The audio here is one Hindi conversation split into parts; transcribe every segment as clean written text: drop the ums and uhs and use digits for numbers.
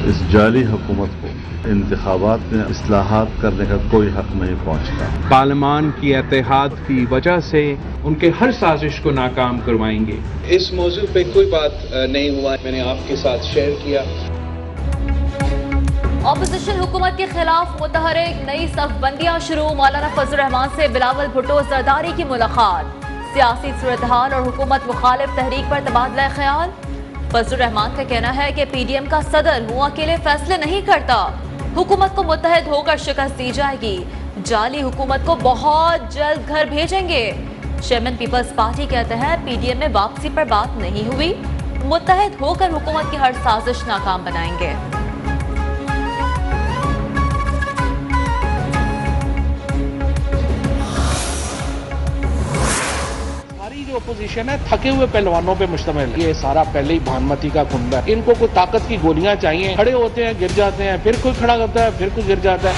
इस जाली हुकूमत को इंतखाबात में इस्लाहात करने का कोई हक नहीं पहुंचता। पार्लियामान की इत्तेहाद की वजह से उनके हर साजिश को नाकाम करवाएंगे। इस मौजू पे कोई बात नहीं हुआ, मैंने आपके साथ शेयर किया। ऑपोजिशन हुकूमत के खिलाफ मुतहरिक, नई सफबंदियां शुरू। मौलाना फजल रहमान से बिलावल भुट्टो जरदारी की मुलाकात। सियासी सूरत-हाल और हुकूमत मुखालिफ तहरीक पर तबादला ख्याल। फजल रहमान का कहना है कि पीडीएम का सदर वो अकेले फैसले नहीं करता, हुकूमत को मुत्तहद होकर शिकस्त दी जाएगी। जाली हुकूमत को बहुत जल्द घर भेजेंगे। चेयरमैन पीपल्स पार्टी कहते हैं पीडीएम में वापसी पर बात नहीं हुई, मुत्तहद होकर हुकूमत की हर साजिश नाकाम बनाएंगे। जो अपोजिशन है थके हुए पहलवानों पे मुश्तमिल है। ये सारा पहले ही भानुमति का कुंड है। इनको कोई ताकत की गोलियां चाहिए। खड़े होते हैं, गिर जाते हैं, फिर कोई खड़ा करता है, फिर कोई गिर जाता है।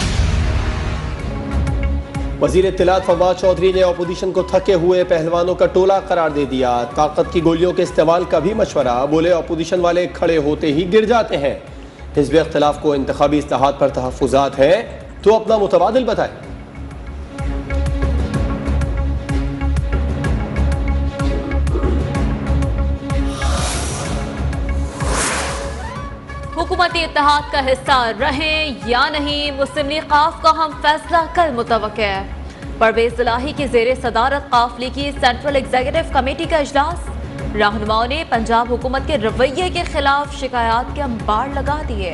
वजीर इत्तलात फवाद चौधरी ने अपोजिशन को थके हुए पहलवानों का टोला करार दे दिया। ताकत की गोलियों के इस्तेमाल का भी मशवरा। बोले अपोजिशन वाले खड़े होते ही गिर जाते हैं। हिज़्ब इख्तिलाफ को इंतखाबी इस्लाहात पर तहफ़्फ़ुज़ात है तो अपना मुतबादिल बताए। हुकूमती इत्तेहाद का हिस्सा रहें या नहीं, मुस्लिम लीग काफ का हम फैसला कल मुतवक्किल है। परवेज इलाही की ज़ेरे सदारत काफ लीग की सेंट्रल एग्जीक्यूटिव कमेटी का इजलास। रहनुमाओं ने पंजाब हुकूमत के रवैये के खिलाफ शिकायत के अंबार लगा दिए।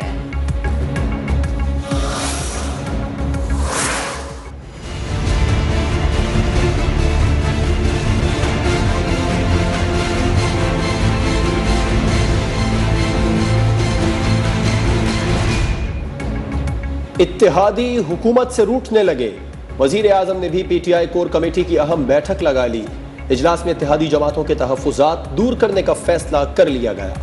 इत्तेहादी हुकूमत से रूठने लगे। वजीर आजम ने भी पीटीआई कोर कमेटी की अहम बैठक लगा ली। इजलास में इत्तेहादी जमातों के तहफ़्फ़ुज़ात दूर करने का फैसला कर लिया गया।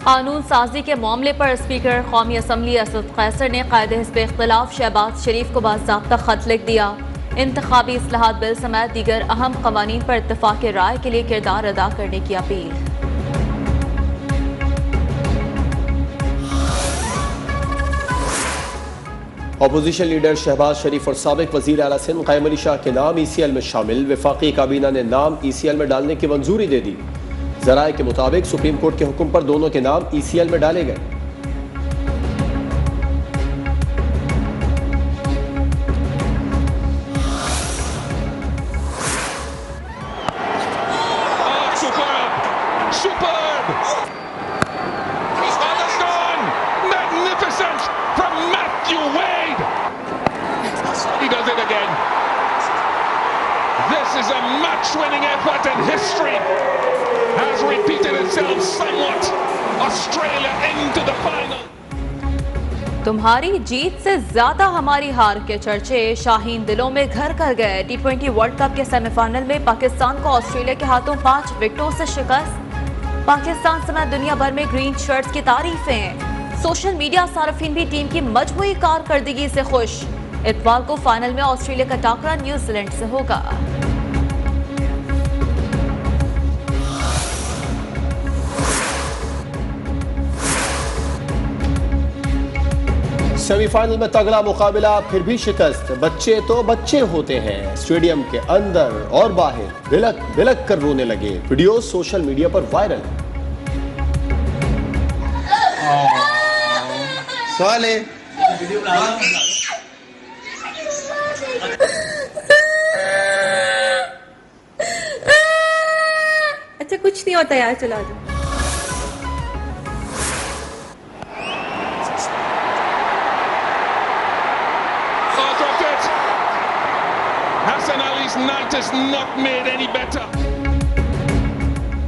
कानून साजी के मामले पर स्पीकर कौमी असम्बली असद कैसर ने कायदे हिज़्ब इख्तिलाफ शहबाज शरीफ को बाज़ाब्ता खत लिख दिया। इंतखाबी इस्लाहात बिल समेत दीगर अहम क़वानीन पर इत्तफ़ाक़ राय के लिए किरदार अदा करने की अपील। अपोजिशन लीडर शहबाज शरीफ और साबिक वज़ीर आला सिंध क़ायम अली शाह के नाम ECL में शामिल। वफाकी काबीना ने नाम ECL में डालने की मंजूरी दे दी। ज़राए के मुताबिक सुप्रीम कोर्ट के हुक्म पर दोनों के नाम ECL में डाले गए। This is a match-winning effort and history has repeated itself somewhat. Australia into the final. तुम्हारी जीत से ज्यादा हमारी हार के चर्चे शाहीन दिलों में घर कर गए। T20 वर्ल्ड कप के सेमीफाइनल में पाकिस्तान को ऑस्ट्रेलिया के हाथों 5 विकेटों से शिकस्त। पाकिस्तान समेत दुनिया भर में ग्रीन शर्ट्स की तारीफें। सोशल मीडिया सार्फिन भी टीम की मजमूई कारकर्दगी से खुश। इतवार को फाइनल में ऑस्ट्रेलिया का टाकरा न्यूजीलैंड से होगा। सेमीफाइनल में तगड़ा मुकाबला, फिर भी शिकस्त। बच्चे तो बच्चे होते हैं। स्टेडियम के अंदर और बाहर बिलक बिलक कर रोने लगे। वीडियो सोशल मीडिया पर वायरल। सवाल है अच्छा कुछ नहीं होता यार, चला दो।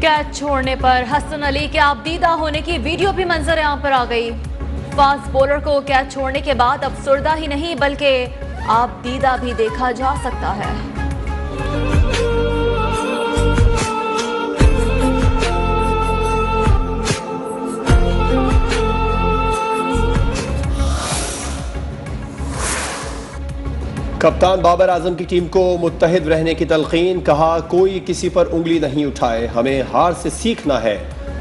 कैच छोड़ने पर हसन अली के आबदीदा होने की वीडियो भी मंजर आम पर आ गई। फास्ट बॉलर को कैच छोड़ने के बाद अफसरदा ही नहीं बल्कि आबदीदा भी देखा जा सकता है। कप्तान बाबर आजम की टीम को मुत्तहिद रहने की तलकीन, कहा कोई किसी पर उंगली नहीं उठाए, हमें हार से सीखना है,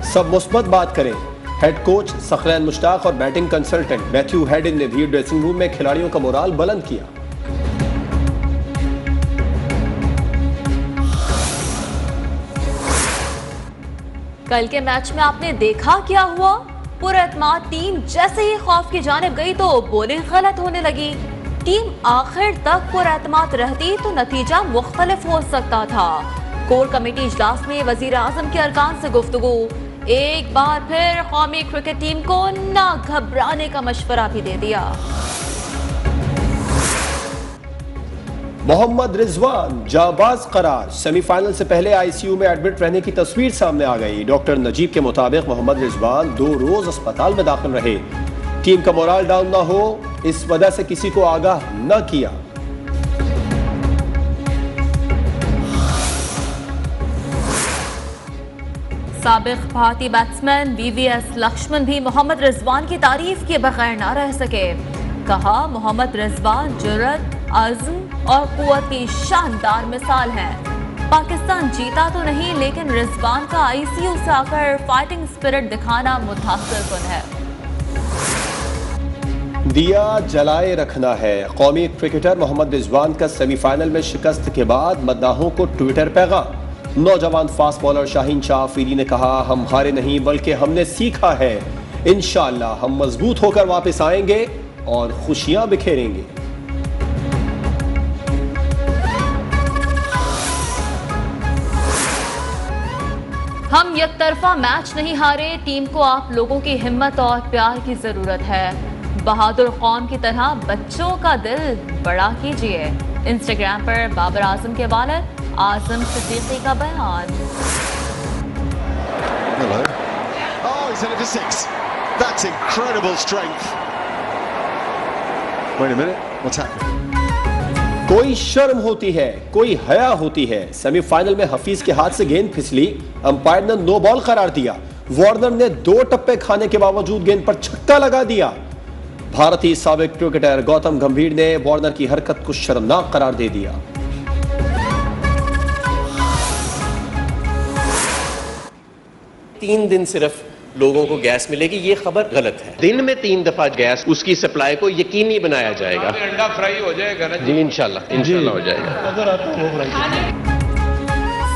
सब मुस्बत बात करें। हेड कोच सखरैन मुश्ताक और बैटिंग कंसल्टेंट मैथ्यू हेडिन ने भी ड्रेसिंग रूम में खिलाड़ियों का मोराल बुलंद किया। कल के मैच में आपने देखा क्या हुआ? पुरएतमाद टीम जैसे ही खौफ की जानिब गई तो बॉलिंग गलत होने लगी। टीम आखिर तक पुरएतमाद रहती तो नतीजा मुख्तलिफ हो सकता था। कोर कमेटी इजलास में वजीर आजम के अरकान से गुफ्तगू, एक बार फिर कौमी क्रिकेट टीम को ना घबराने का मशवरा भी दे दिया। मोहम्मद रिजवान जाबाज करार, सेमीफाइनल से पहले आईसीयू में एडमिट रहने की तस्वीर सामने आ गई। डॉक्टर नजीब के मुताबिक मोहम्मद रिजवान 2 रोज अस्पताल में दाखिल रहे। टीम का मोराल डाउन ना हो इस वजह से किसी को आगाह न किया। साबिक भारतीय बैट्समैन वीवीएस लक्ष्मण भी मोहम्मद रिजवान की तारीफ के बगैर ना रह सके। कहा, मोहम्मद रिजवान जुर्रत, अज़्म और कुव्वत की शानदार मिसाल है। पाकिस्तान जीता तो नहीं, लेकिन रिजवान का आईसीयू से आकर फाइटिंग स्पिरिट दिखाना मुतासिर है। दिया जलाए रखना है। कौमी क्रिकेटर मोहम्मद रिजवान का सेमीफाइनल में शिकस्त के बाद मद्दाहों को ट्विटर पैगाम। नौजवान फास्ट बॉलर शाहीन शाह अफरीदी ने कहा, हम हारे नहीं बल्कि हमने सीखा है, इंशाअल्लाह हम मजबूत होकर वापस आएंगे और खुशियां बिखेरेंगे। हम एक तरफा मैच नहीं हारे, टीम को आप लोगों की हिम्मत और प्यार की जरूरत है। बहादुर कौम की तरह बच्चों का दिल बड़ा कीजिए। इंस्टाग्राम पर बाबर आजम के वालिद आजम सिद्दीकी का बयान। Hello. Oh, he's hit it for 6. That's incredible strength. Wait a minute. What's happening? कोई शर्म होती है, कोई हया होती है। सेमीफाइनल में हफीज के हाथ से गेंद फिसली, अंपायर ने नो बॉल करार दिया। वार्नर ने 2 टप्पे खाने के बावजूद गेंद पर छक्का लगा दिया। भारतीय साबिक क्रिकेटर गौतम गंभीर ने वार्नर की हरकत को शर्मनाक करार दे दिया। 3 दिन सिर्फ लोगों को गैस मिलेगी, ये खबर गलत है। दिन में 3 दफा गैस, उसकी सप्लाई को यकीनी बनाया जाएगा। अंडा फ्राई हो जाएगा ना जी, इंशाल्लाह हो जाएगा।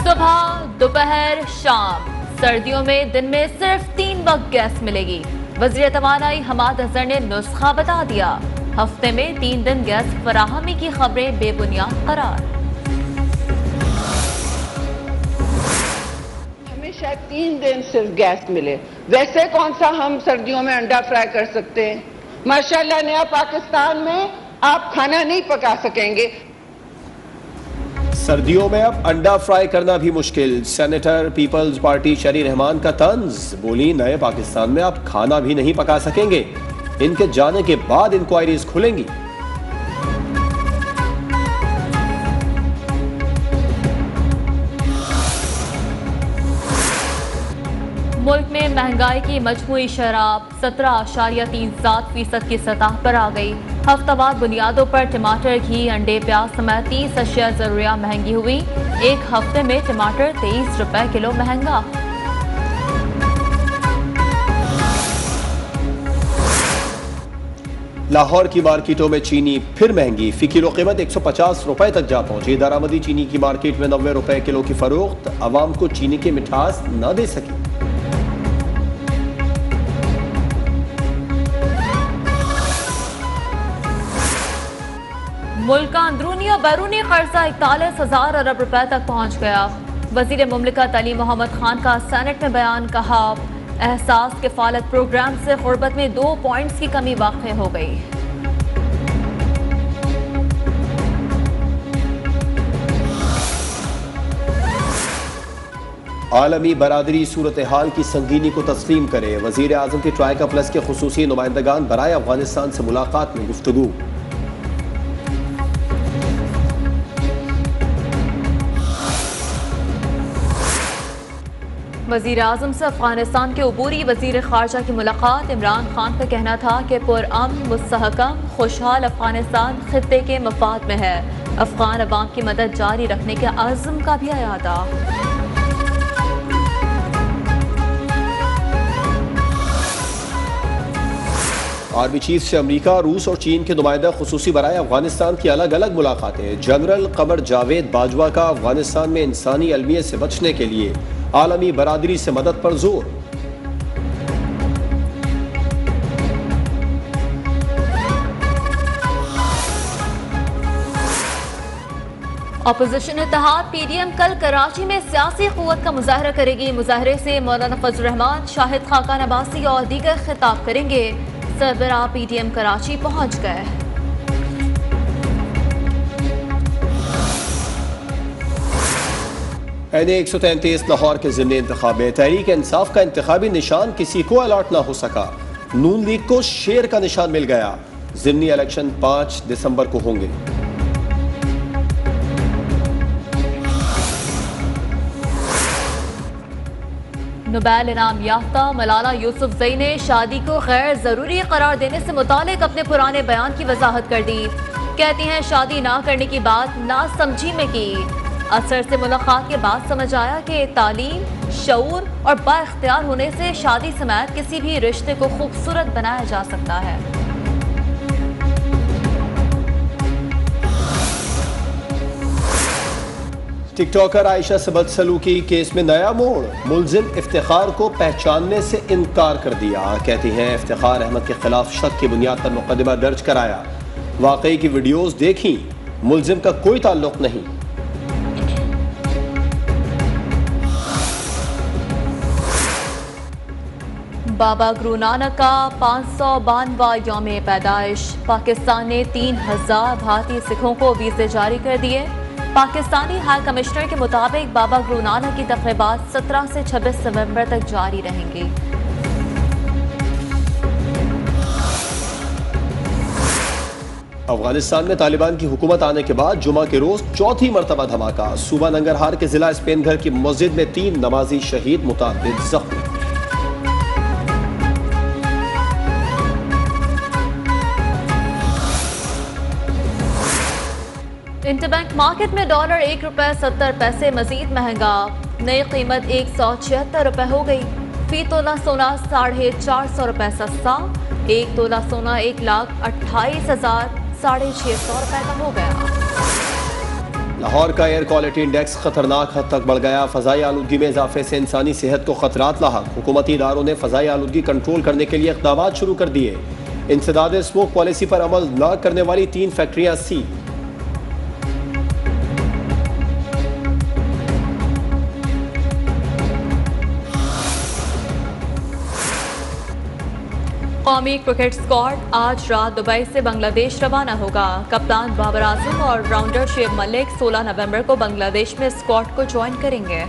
सुबह, दोपहर, शाम, सर्दियों में दिन में सिर्फ 3 वक्त गैस मिलेगी। वज़ीर तवानाई हमाद अजहर ने नुस्खा बता दिया। हफ्ते में 3 दिन गैस फराहमी की खबरें बेबुनियाद करार। हमें शायद 3 दिन सिर्फ गैस मिले, वैसे कौन सा हम सर्दियों में अंडा फ्राई कर सकते हैं? माशाल्लाह नया पाकिस्तान में आप खाना नहीं पका सकेंगे। सर्दियों में अब अंडा फ्राई करना भी मुश्किल। सेनेटर पीपल्स पार्टी शरी रहमान का तंज, बोली नए पाकिस्तान में आप खाना भी नहीं पका सकेंगे। इनके जाने के बाद इंक्वायरीज खुलेंगी। मुल्क में महंगाई की मजमूई शराब 17.37% की सतह पर आ गई। हफ्तावार बुनियादों पर टमाटर, घी, अंडे, प्याज समेत 30 अशिया जरूरिया महंगी हुई। एक हफ्ते में टमाटर 23 रुपए किलो महंगा। लाहौर की मार्केटों में चीनी फिर महंगी। फी किलो कीमत 150 रुपए तक जा पहुंची। दरामदी चीनी की मार्केट में 90 रुपए किलो की फरोख्त। अवाम को चीनी की मिठास न दे सकी। मुल्क का अंदरूनी और बैरूनी कर्जा 41,000 अरब रुपए तक पहुंच गया। वजीर मुमलिकत अली मोहम्मद खान का सेनेट में बयान, कहा एहसास किफालत प्रोग्राम से गुर्बत में 2 पॉइंट्स की कमी वाक़ई हो गई। आलमी बरादरी सूरत हाल की संगीनी को तस्लीम करे। वजीर आजम के ट्राइका प्लस के खुसूसी नुमाइंदगान बराए अफगानिस्तान से मुलाकात में गुफ्तगू। वजीर आजम से अफगानिस्तान के अबूरी वजीर खारजा की मुलाकात। इमरान खान का कहना था कि पुरअमन, मुस्तहकम, खुशहाल अफगानिस्तान खित्ते के मफाद में है। अफगान अवाम की मदद जारी रखने के अज़्म का भी अयादा। आर्मी चीफ से अमेरिका, रूस और चीन के नुमाइंदा खुसूसी बराए अफगानिस्तान की अलग अलग मुलाकातें। जनरल कमर जावेद बाजवा का अफगानिस्तान में इंसानी अलमियत से बचने के लिए आलमी बरादरी से मदद पर जोर। अपोजिशन इत्तेहाद पीडीएम कल कराची में सियासी क़ुव्वत का मुजाहरा करेगी। मुजाहरे से मौलाना फजल रहमान, शाहिद खाकान अब्बासी और दीगर खिताब करेंगे। सरबराह पीडीएम कराची पहुंच गए। NA-133 लाहौर के ज़िमनी इंतखाब में तहरीक इंसाफ का इंतखाबी निशान किसी को अलॉट ना हो सका। नून लीग को शेर का निशान मिल गया। ज़िमनी इलेक्शन 5 दिसंबर को होंगे। नोबेल इनाम याफ्ता मलाला यूसुफजई ने शादी को गैर जरूरी करार देने से मुतालिक अपने पुराने बयान की वजाहत कर दी। कहती हैं शादी ना करने की बात नासमझी में की। असर से मुलाकात के बाद समझ आया कि तालीम, शऊर और बाइख्तियार होने से शादी समेत किसी भी रिश्ते को खूबसूरत बनाया जा सकता है। टिकटॉकर आयशा से बदसलूकी केस में नया मोड़। मुलजिम इफ्तिखार को पहचानने से इनकार कर दिया। कहती हैं इफ्तिखार अहमद के खिलाफ शक की बुनियाद पर मुकदमा दर्ज कराया। वाकई की वीडियोस देखी, मुलजिम का कोई ताल्लुक नहीं। बाबा गुरु नानक का 592वां यौम पैदाइश। पाकिस्तान ने 3000 भारतीय सिखों को वीज़े जारी कर दिए। पाकिस्तानी हाई कमिश्नर के मुताबिक बाबा गुरु नानक की तकरीबात 17 से 26 नवंबर तक जारी रहेंगी। अफगानिस्तान में तालिबान की हुकूमत आने के बाद जुमा के रोज चौथी मरतबा धमाका। सूबा नंगरहार के जिला स्पेनघर की मस्जिद में 3 नमाजी शहीद, मुताबिद जख्मी। इंटरबैंक मार्केट में डॉलर ₹1.70 मजीद महंगा। नई कीमत 176 रुपए हो गई। फी तोला सोना ₹450 सस्ता। 1 तोला सोना 1,28,650 रुपए का हो गया। लाहौर का एयर क्वालिटी इंडेक्स खतरनाक हद तक बढ़ गया। फजाई आलूदगी में इजाफे से इंसानी सेहत को खतरात लाहक। हुकूमती इदारों ने फजाई आलूदगी कंट्रोल करने के लिए इक़दामात शुरू कर दिए। इंसदाद स्मोक पॉलिसी पर अमल न करने वाली 3 फैक्ट्रियां सील। कौमी क्रिकेट स्क्वाड आज रात दुबई से बांग्लादेश रवाना होगा। कप्तान बाबर आजम और राउंडर शेब मलिक 16 नवंबर को बांग्लादेश में स्क्वाड को ज्वाइन करेंगे।